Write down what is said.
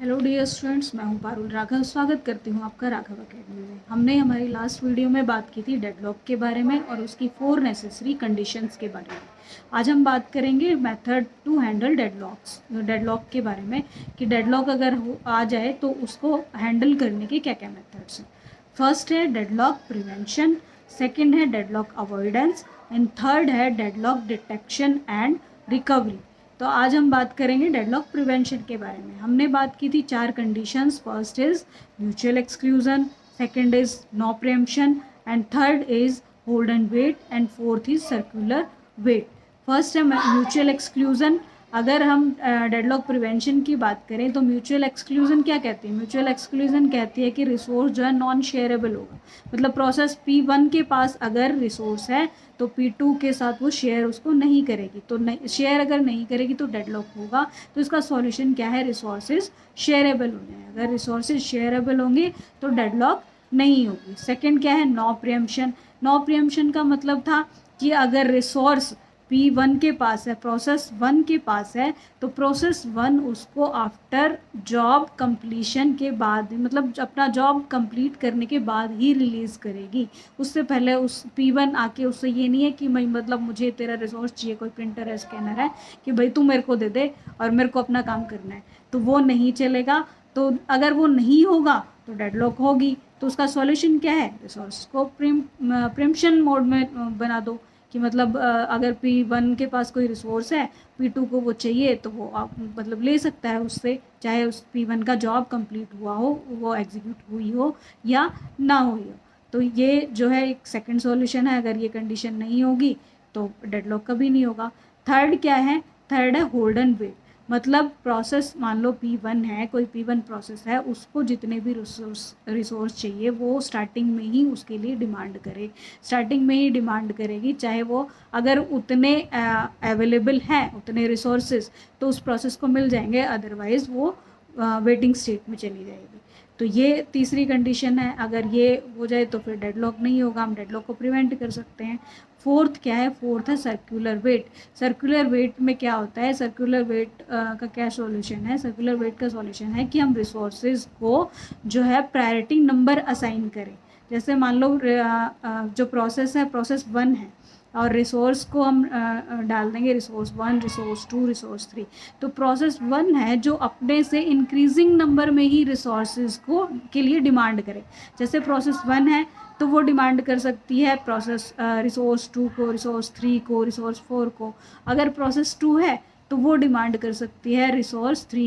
Hello dear students, मैं हूं पारुल राघव। स्वागत करती हूं आपका राघव एकेडमी में। हमने हमारी लास्ट वीडियो में बात की थी डेडलॉक के बारे में और उसकी 4 नेसेसरी कंडीशंस के बारे में। आज हम बात करेंगे मेथड टू हैंडल डेडलॉक के बारे में कि डेडलॉक अगर आ जाए तो उसको हैंडल करने के क्या क्या मेथड्स हैं। फर्स्ट है डेडलॉक प्रिवेंशन, सेकेंड है डेडलॉक अवॉइडेंस एंड थर्ड है डेडलॉक डिटेक्शन एंड रिकवरी। तो आज हम बात करेंगे डेडलॉक प्रिवेंशन के बारे में। हमने बात की थी 4 conditions. First is mutual exclusion, second is no preemption and third is hold and wait and fourth is circular wait. First है म्यूचुअल एक्सक्लूजन। अगर हम डेडलॉक प्रिवेंशन की बात करें तो म्यूचुअल एक्सक्लूजन क्या कहती है? म्यूचुअल एक्सक्लूजन कहती है कि रिसोर्स जो है नॉन शेयरेबल होगा। मतलब प्रोसेस P1 के पास अगर रिसोर्स है तो P2 के साथ वो शेयर उसको नहीं करेगी। तो शेयर अगर नहीं करेगी तो डेडलॉक होगा। तो इसका सॉल्यूशन क्या है? रिसोर्सेज शेयरेबल हो जाए। अगर रिसोर्सेज शेयरेबल होंगे तो डेडलॉक नहीं होगी। सेकंड क्या है? नो प्रिएम्पशन। नो प्रिएम्पशन का मतलब था कि अगर रिसोर्स P1 के पास है, प्रोसेस 1 के पास है, तो प्रोसेस 1 उसको आफ्टर जॉब कंप्लीशन के बाद, मतलब अपना जॉब कंप्लीट करने के बाद ही रिलीज़ करेगी। उससे पहले उस P1 आके उससे ये नहीं है कि मैं मतलब मुझे तेरा रिसोर्स चाहिए, कोई प्रिंटर है, स्कैनर है, कि भाई तू मेरे को दे दे और मेरे को अपना काम करना है, तो वो नहीं चलेगा। तो अगर वो नहीं होगा तो डेडलॉक होगी। तो उसका सॉल्यूशन क्या है? रिसोर्स को प्रिम्पशन मोड में बना दो कि मतलब अगर P1 के पास कोई रिसोर्स है, P2 को वो चाहिए तो वो आप मतलब ले सकता है उससे, चाहे उस P1 का जॉब कंप्लीट हुआ हो, वो एग्जीक्यूट हुई हो या ना हुई हो। तो ये जो है एक सेकंड सॉल्यूशन है। अगर ये कंडीशन नहीं होगी तो डेडलॉक कभी नहीं होगा। थर्ड क्या है? थर्ड है होल्ड एंड वेट। मतलब प्रोसेस मान लो P1 है, कोई P1 प्रोसेस है, उसको जितने भी रिसोर्स चाहिए वो स्टार्टिंग में ही उसके लिए डिमांड करे। स्टार्टिंग में ही डिमांड करेगी, चाहे वो अगर उतने अवेलेबल हैं उतने रिसोर्सेज तो उस प्रोसेस को मिल जाएंगे, अदरवाइज़ वो वेटिंग स्टेट में चली जाएगी। तो ये तीसरी कंडीशन है। अगर ये हो जाए तो फिर डेडलॉक नहीं होगा, हम डेडलॉक को प्रिवेंट कर सकते हैं। फोर्थ क्या है? फोर्थ है सर्कुलर वेट। सर्कुलर वेट में क्या होता है? सर्कुलर वेट का क्या सॉल्यूशन है? सर्कुलर वेट का सॉल्यूशन है कि हम रिसोर्सेज को जो है प्रायोरिटी नंबर असाइन करें। जैसे मान लो जो प्रोसेस है, प्रोसेस 1 है और रिसोर्स को हम डाल देंगे रिसोर्स 1, रिसोर्स 2, रिसोर्स 3। तो प्रोसेस 1 है जो अपने से इंक्रीजिंग नंबर में ही रिसोर्सेज को के लिए डिमांड करे। जैसे प्रोसेस 1 है तो वो डिमांड कर सकती है प्रोसेस रिसोर्स 2 को, रिसोर्स 3 को, रिसोर्स 4 को। अगर प्रोसेस 2 है तो वो डिमांड कर सकती है रिसोर्स 3